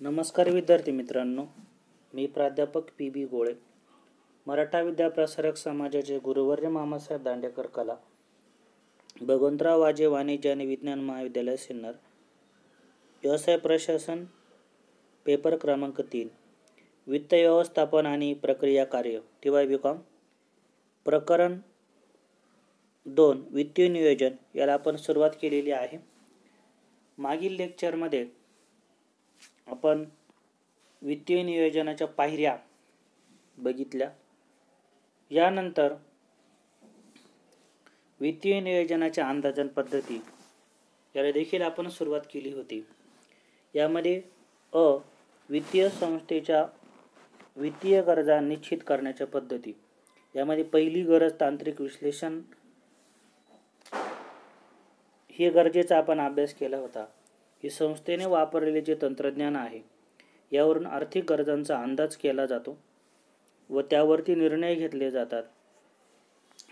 नमस्कार विद्यार्थी मित्रांनो, मी प्राध्यापक पी.बी. गोळे, मराठा विद्याप्रसारक समाजाचे गुरुवर्य मामासाहेब दांडेकर कला, भगवंतराव वाजे वाणिज्य आणि विज्ञान महाविद्यालय सिन्नर, व्यवसाय प्रशासन, पेपर क्रमांक 3, वित्त व्यवस्थापन आणि प्रक्रिया कार्य, TY.BCom, प्रकरण 2, वित्तीय नियोजन याला आपण सुरुवात केलेली आहे. मागील लेक्चरमध्ये आपण वित्तीय नियोजनाच्या पायऱ्या बघितल्या. यानंतर वित्तीय नियोजनाच्या अंदाजन पद्धती याला देखील आपण सुरुवात केली होती. यामध्ये वित्तीय संस्थेच्या वित्तीय गरजा निश्चित करण्याच्या पद्धती, यामध्ये पहिली गरज तांत्रिक विश्लेषण ही गरजेचा आपण अभ्यास केला होता की संस्थेने वापरलेले जे तंत्रज्ञान आहे यावरून आर्थिक गरजांचा अंदाज केला जातो व त्यावरती निर्णय घेतले जातात.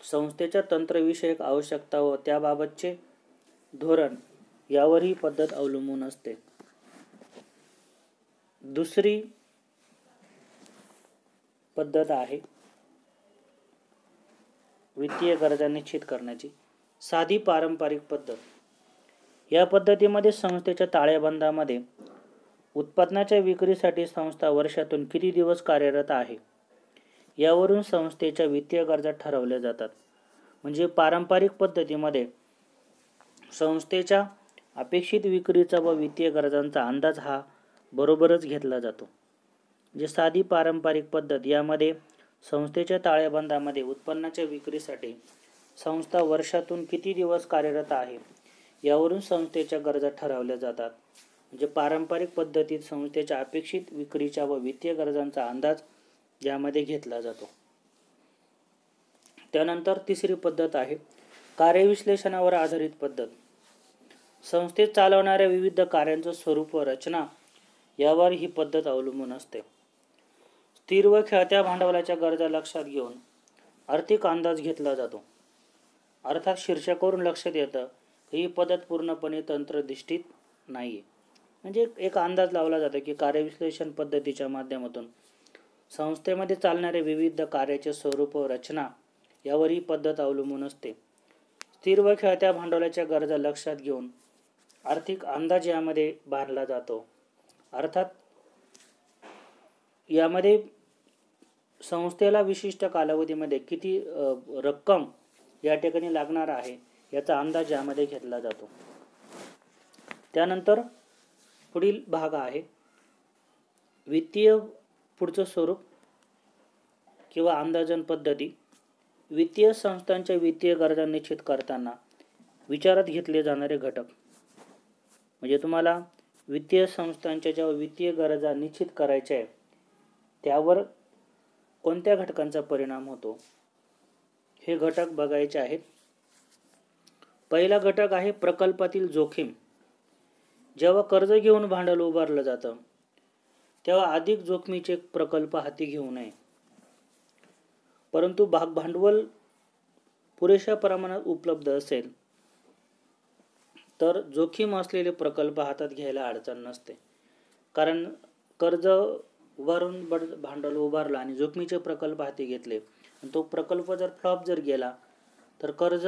संस्थेच्या तंत्रविषयक आवश्यकता व त्याबाबतचे धोरण यावर ही पद्धत अवलंबून असते. दुसरी पद्धत आहे वित्तीय गरजा निश्चित करण्याची साधी पारंपरिक पद्धत. या पद्धतीमध्ये संस्थेच्या ताळेबंदामध्ये उत्पादनाच्या विक्रीसाठी संस्था वर्षातून किती दिवस कार्यरत आहे यावरून संस्थेच्या वित्तीय गरजा ठरवल्या जातात. म्हणजे पारंपरिक पद्धतीमध्ये संस्थेच्या अपेक्षित विक्रीचा व वित्तीय गरजांचा अंदाज हा बरोबरच घेतला जातो. जे साधी पारंपरिक पद्धत, यामध्ये संस्थेच्या ताळेबंदामध्ये उत्पन्नाच्या विक्रीसाठी संस्था वर्षातून किती दिवस कार्यरत आहे यावरून संस्थेच्या गरजा ठरवल्या जातात. म्हणजे पारंपरिक पद्धतीत संस्थेच्या अपेक्षित विक्रीच्या व वित्तीय गरजांचा अंदाज यामध्ये घेतला जातो. त्यानंतर तिसरी पद्धत आहे कार्यविश्लेषणावर आधारित पद्धत. संस्थेत चालवणाऱ्या विविध कार्यांचं स्वरूप व रचना यावर ही पद्धत अवलंबून असते. स्थिर व खेळत्या भांडवलाच्या गरजा लक्षात घेऊन आर्थिक अंदाज घेतला जातो. अर्थात शीर्षकावरून लक्षात येतं की ही पद्धत पूर्णपणे तंत्रनिष्ठित नाहीये. म्हणजे एक अंदाज लावला जातो की कार्यविश्लेषण पद्धतीच्या माध्यमातून संस्थेमध्ये चालणारे विविध कार्याचे स्वरूप व रचना यावर ही पद्धत अवलंबून असते. स्थिर व खेळत्या भांडवलाच्या गरजा लक्षात घेऊन आर्थिक अंदाज यामध्ये बांधला जातो. अर्थात यामध्ये संस्थेला विशिष्ट कालावधीमध्ये किती रक्कम या ठिकाणी लागणार आहे याचा अंदाज यामध्ये घेतला जातो. त्यानंतर पुढील भाग आहे वित्तीय पुढचं स्वरूप किंवा अंदाजन पद्धती. वित्तीय संस्थांच्या वित्तीय गरजा निश्चित करताना विचारात घेतले जाणारे घटक. म्हणजे तुम्हाला वित्तीय संस्थांच्या ज्या वित्तीय गरजा निश्चित करायच्या आहे त्यावर कोणत्या घटकांचा परिणाम होतो हे घटक बघायचे आहेत. पहिला घटक आहे प्रकल्पातील जोखीम. जेव्हा कर्ज घेऊन भांडवल उभारलं जातं तेव्हा अधिक जोखमीचे प्रकल्प हाती घेऊ नये. परंतु भागभांडवल पुरेशा प्रमाणात उपलब्ध असेल तर जोखीम असलेले प्रकल्प हातात घ्यायला अडचण नसते. कारण कर्ज उभारून भांडवल उभारलं आणि जोखमीचे प्रकल्प हाती घेतले आणि तो प्रकल्प जर फ्लॉप जर गेला तर कर्ज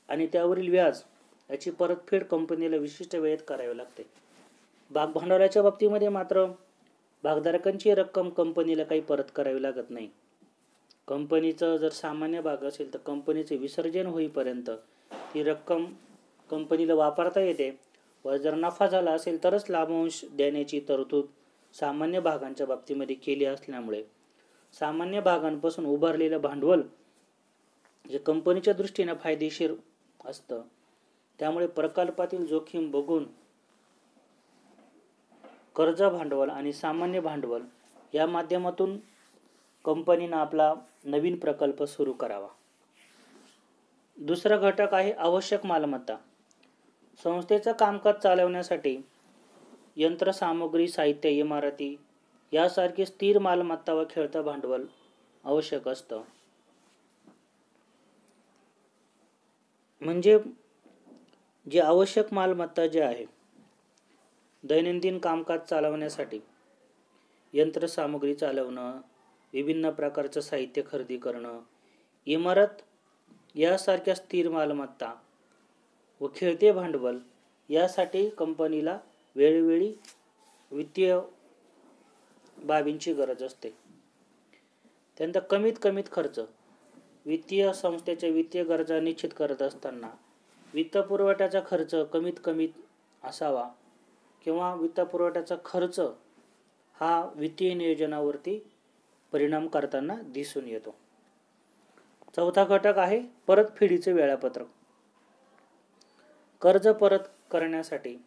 आणि त्यावरील व्याज याची परतफेड कंपनीला विशिष्ट वेळेत करावी लागते. भागभांडवलाच्या बाबतीमध्ये मात्र भागधारकांची रक्कम कंपनीला काही परत करावी लागत नाही. कंपनीचं जर सामान्य भाग असेल तर कंपनीचे विसर्जन होईपर्यंत ती रक्कम कंपनीला वापरता येते व जर नफा झाला असेल तरच लाभांश देण्याची तरतूद सामान्य भागांच्या बाबतीमध्ये केली असल्यामुळे सामान्य भागांपासून उभारलेलं भांडवल जे कंपनीच्या दृष्टीने फायदेशीर असतं. त्यामुळे प्रकल्पातील जोखीम बघून कर्ज भांडवल आणि सामान्य भांडवल या माध्यमातून कंपनीनं आपला नवीन प्रकल्प सुरू करावा. दुसरा घटक आहे आवश्यक मालमत्ता. संस्थेचं कामकाज चालवण्यासाठी यंत्रसामुग्री, साहित्य, इमारती यासारखी स्थिर मालमत्ता व खेळतं भांडवल आवश्यक असतं. म्हणजे जे आवश्यक मालमत्ता जे आहे दैनंदिन कामकाज चालवण्यासाठी यंत्रसामुग्री चालवणं, विभिन्न प्रकारचं साहित्य खरेदी करणं, इमारत यासारख्या स्थिर मालमत्ता व खेळते भांडवल यासाठी कंपनीला वेळोवेळी वित्तीय बाबींची गरज असते. त्यानंतर कमीत खर्च. वित्तीय संस्थेच्या वित्तीय गरजा निश्चित करत असताना वित्तपुरवठ्याचा खर्च कमीत असावा किंवा वित्तपुरवठ्याचा खर्च हा वित्तीय नियोजनावरती परिणाम करताना दिसून येतो. चौथा घटक आहे परतफेडीचे वेळापत्रक. कर्ज परत करण्यासाठी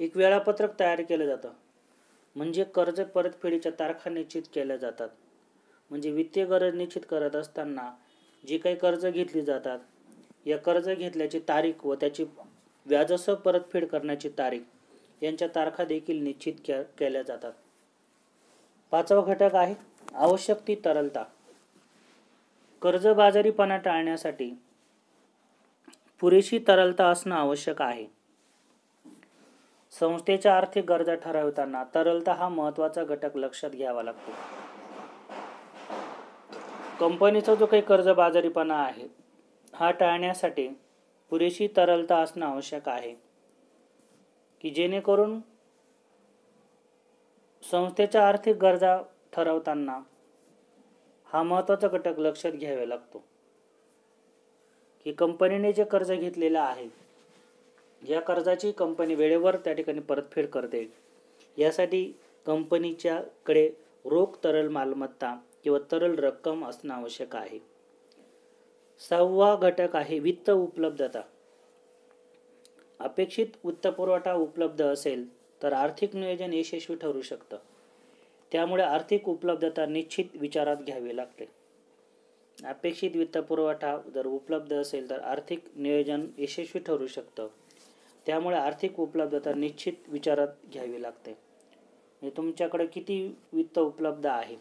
एक वेळापत्रक तयार केलं जातं. म्हणजे कर्ज परतफेडीच्या तारखा निश्चित केल्या जातात. म्हणजे वित्तीय गरज निश्चित करत असताना जी काही कर्ज घेतली जातात, या कर्ज घेतल्याची तारीख व त्याची व्याजासह परतफेड करण्याची तारीख यांच्या तारखा देखील निश्चित केल्या जातात. पाचवा घटक आहे आवश्यक ती तरलता. कर्जबाजारीपणा टाळण्यासाठी पुरेशी तरलता असणं आवश्यक आहे. संस्थेच्या आर्थिक गरजा ठरवताना तरलता हा महत्त्वाचा घटक लक्षात घ्यावा लागतो. कंपनीचा जो काही कर्जबाजारीपणा आहे हा टाळण्यासाठी पुरेशी तरलता असणं आवश्यक आहे, की जेणेकरून संस्थेच्या आर्थिक गरजा ठरवताना हा महत्त्वाचा घटक लक्षात घ्यावा लागतो, की कंपनीने जे कर्ज घेतलेलं आहे या कर्जाची कंपनी वेळेवर त्या ठिकाणी परतफेड करते. यासाठी कंपनीच्याकडे रोख तरल मालमत्ता किंवा तरल रक्कम असणं आवश्यक आहे. सहावा घटक आहे वित्त उपलब्धता. अपेक्षित वित्तपुरवठा उपलब्ध असेल तर आर्थिक नियोजन यशस्वी ठरू शकतं. त्यामुळे आर्थिक उपलब्धता निश्चित विचारात घ्यावी लागते. अपेक्षित वित्तपुरवठा जर उपलब्ध असेल तर आर्थिक नियोजन यशस्वी ठरू शकतं. त्यामुळे आर्थिक उपलब्धता निश्चित विचारात घ्यावी लागते. तुमच्याकडे किती वित्त उपलब्ध आहे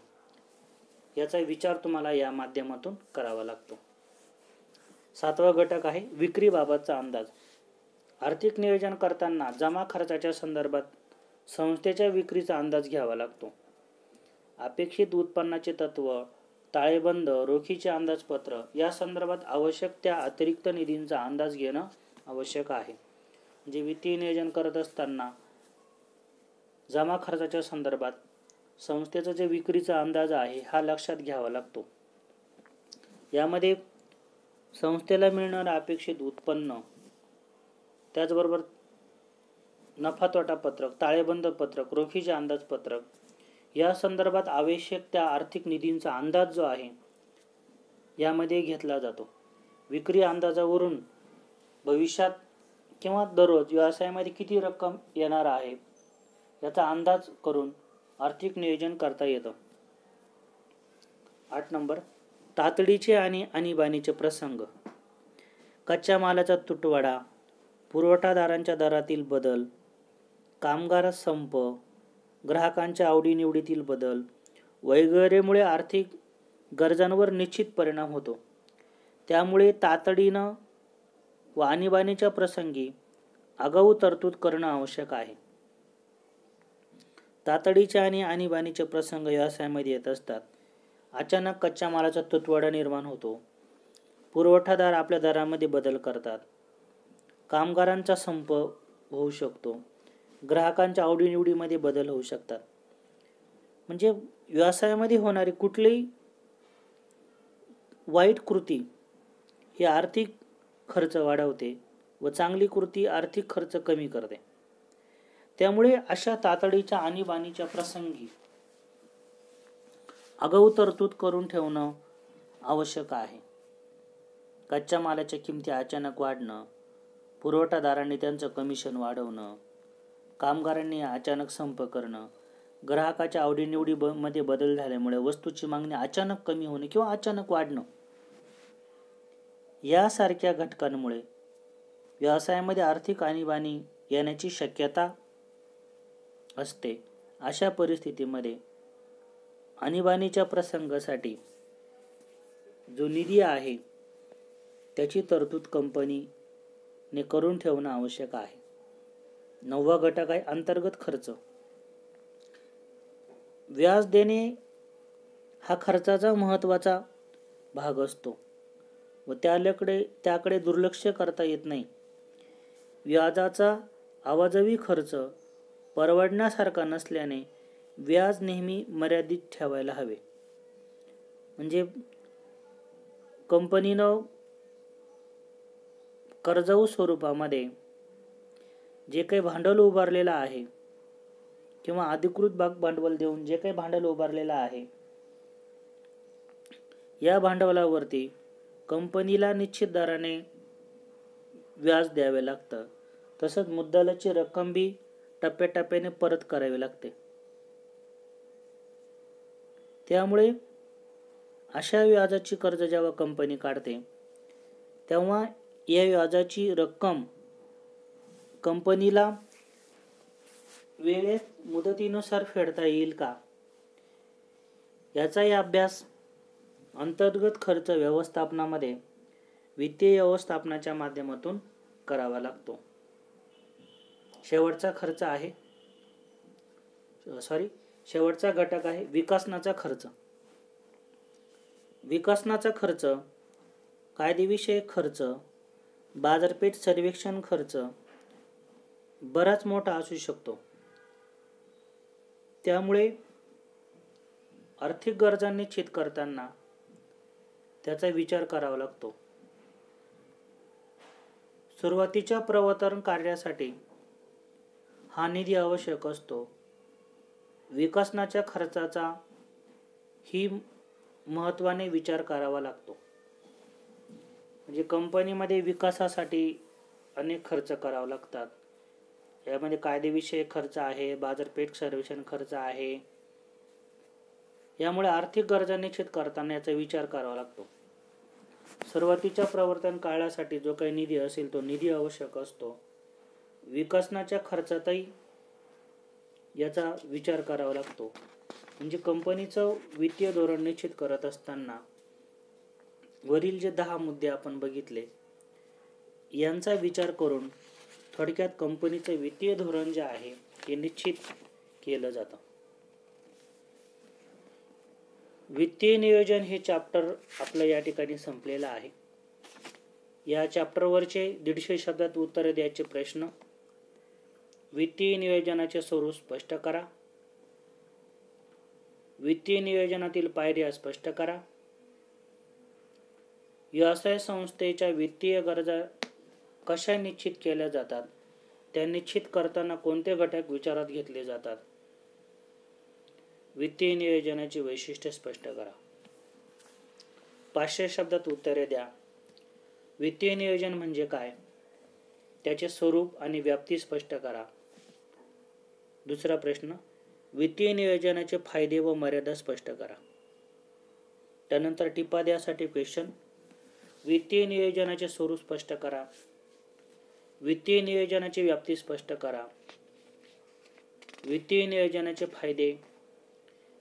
याचा विचार तुम्हाला या माध्यमातून करावा लागतो. सातवा घटक आहे विक्रीबाबतचा अंदाज. आर्थिक नियोजन करताना जमा खर्चाच्या संदर्भात संस्थेच्या विक्रीचा अंदाज घ्यावा लागतो. अपेक्षित उत्पन्नाचे तत्व, ताळेबंद, रोखीचे अंदाजपत्र या संदर्भात आवश्यक त्या अतिरिक्त निधींचा अंदाज घेणं आवश्यक आहे. म्हणजे वित्तीय नियोजन करत असताना जमा खर्चाच्या संदर्भात संस्थेचा जे विक्रीचा अंदाज आहे हा लक्षात घ्यावा लागतो. यामध्ये संस्थेला मिळणारं अपेक्षित उत्पन्न, त्याचबरोबर नफा तोटा पत्रक, ताळेबंद पत्रक, रोखीचे अंदाजपत्रक या संदर्भात आवश्यक त्या आर्थिक निधींचा अंदाज जो आहे यामध्ये घेतला जातो. विक्री अंदाजावरून भविष्यात किंवा दररोज व्यवसायामध्ये किती रक्कम येणार आहे याचा अंदाज करून आर्थिक नियोजन करता येतं. 8 नंबर तातडीचे आणि आणीबाणीचे प्रसंग. कच्च्या मालाचा तुटवडा, पुरवठादारांच्या दरातील बदल, कामगार संप, ग्राहकांच्या आवडीनिवडीतील बदल वगैरेमुळे आर्थिक गरजांवर निश्चित परिणाम होतो. त्यामुळे तातडीनं व आणीबाणीच्या प्रसंगी आगाऊ तरतूद करणं आवश्यक आहे. तातडीचे आणि आणीबाणीचे प्रसंग व्यवसायामध्ये येत असतात. अचानक कच्च्या मालाचा तुटवडा निर्माण होतो. पुरवठादार आपल्या दरामध्ये बदल करतात. कामगारांचा संप होऊ शकतो. ग्राहकांच्या आवडीनिवडीमध्ये बदल होऊ शकतात. म्हणजे व्यवसायामध्ये होणारी कुठलीही वाईट कृती ही आर्थिक खर्च वाढवते व चांगली कृती आर्थिक खर्च कमी करते. त्यामुळे अशा तातडीच्या आणीबाणीच्या प्रसंगी आगाऊ तरतूद करून ठेवणं आवश्यक आहे. कच्च्या मालाच्या किमती अचानक वाढणं, पुरवठादारांनी त्यांचं कमिशन वाढवणं, कामगारांनी अचानक संप करणं, ग्राहकाच्या आवडीनिवडीमध्ये बदल झाल्यामुळे वस्तूची मागणी अचानक कमी होणे किंवा अचानक वाढणं यासारख्या घटकांमुळे व्यवसायामध्ये आर्थिक आणीबाणी येण्याची शक्यता असते. अशा परिस्थितीमध्ये आणीबाणीच्या प्रसंगासाठी जो निधी आहे त्याची तरतूद कंपनीने करून ठेवणं आवश्यक आहे. 9वा घटक आहे अंतर्गत खर्च. व्याज देणे हा खर्चाचा महत्त्वाचा भाग असतो व त्याकडे दुर्लक्ष करता येत नाही. व्याजाचा अवाजवी खर्च परवडण्यासारखा नसल्याने व्याज नेहमी मर्यादित ठेवायला हवे. म्हणजे कंपनीनं कर्जाऊ स्वरूपामध्ये जे काही भांडवल उभारलेलं आहे किंवा अधिकृत भागभांडवल देऊन जे काही भांडवल उभारलेलं आहे, या भांडवलावरती कंपनीला निश्चित दराने व्याज द्यावे लागतं. तसंच मुद्दलाची रक्कम बी टप्प्याटप्प्याने परत करावी लागते. त्यामुळे अशा व्याजाची कर्ज जेव्हा कंपनी काढते तेव्हा या व्याजाची रक्कम कंपनीला वेळेत मुदतीनुसार फेडता येईल का, याचाही अभ्यास अंतर्गत खर्च व्यवस्थापनामध्ये वित्तीय व्यवस्थापनाच्या माध्यमातून करावा लागतो. शेवटचा घटक आहे विकासनाचा खर्च. विकासनाचा खर्च कायदेविषयक खर्च, बाजारपेठ सर्वेक्षण खर्च बराच मोठा असू शकतो. त्यामुळे आर्थिक गरजा निश्चित करताना त्याचा विचार करावा लागतो. सुरुवातीच्या प्रवर्तन कार्यासाठी हा निधी आवश्यक असतो. विकासनाच्या खर्चाचा ही महत्त्वाने विचार करावा लागतो. म्हणजे कंपनीमध्ये विकासासाठी अनेक खर्च करावे लागतात. यामध्ये कायदेविषयक खर्च आहे, बाजारपेठ सर्वेक्षण खर्च आहे. यामुळे आर्थिक गरजा निश्चित करताना याचा विचार करावा लागतो. सुरुवातीच्या प्रवर्तन काळासाठी जो काही निधी असेल तो निधी आवश्यक असतो. विकासनाच्या खर्चातही याचा विचार करावा लागतो. म्हणजे कंपनीचं वित्तीय धोरण निश्चित करत असताना वरील जे 10 मुद्दे आपण बघितले यांचा विचार करून थोडक्यात कंपनीचं वित्तीय धोरण जे आहे हे निश्चित केलं जातं. वित्तीय नियोजन हे चॅप्टर आपलं या ठिकाणी संपलेलं आहे. या चॅप्टरवरचे 150 शब्दात उत्तर द्यायचे प्रश्न: वित्तीय नियोजनाचे स्वरूप स्पष्ट करा. वित्तीय नियोजनातील पायऱ्या स्पष्ट करा. व्यवसाय संस्थेच्या वित्तीय गरजा कशा निश्चित केल्या जातात, त्या निश्चित करताना कोणते घटक विचारात घेतले जातात. वित्तीय नियोजनाची वैशिष्ट्ये स्पष्ट करा. 500 शब्दात उत्तरे द्या. वित्तीय नियोजन म्हणजे काय, त्याचे स्वरूप आणि व्याप्ती स्पष्ट करा. दुसरा प्रश्न: वित्तीय नियोजनाचे फायदे व मर्यादा स्पष्ट करा. त्यानंतर टिपा द्यासाठी क्वेश्चन: वित्तीय नियोजनाचे स्वरूप स्पष्ट करा. वित्तीय नियोजनाची व्याप्ती स्पष्ट करा. वित्तीय नियोजनाचे फायदे,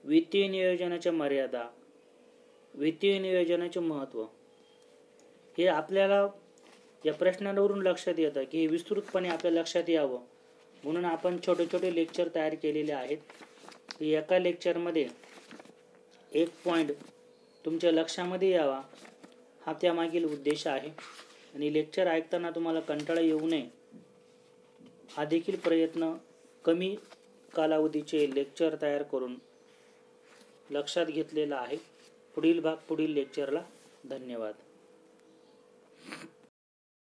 वित्तीय नियोजनाच्या मर्यादा, वित्तीय नियोजनाचे महत्त्व. हे आपल्याला या प्रश्नांवरून लक्षात येतं की हे विस्तृतपणे आपल्या लक्षात यावं म्हणून आपण छोटे छोटे लेक्चर तयार केलेले आहेत. एका लेक्चरमध्ये एक पॉईंट तुमच्या लक्षामध्ये यावा हा त्यामागील उद्देश आहे. आणि लेक्चर ऐकताना तुम्हाला कंटाळा येऊ नये हा देखील प्रयत्न कमी कालावधीचे लेक्चर तयार करून लक्षात घेतलेला आहे. पुढील लेक्चरला. धन्यवाद.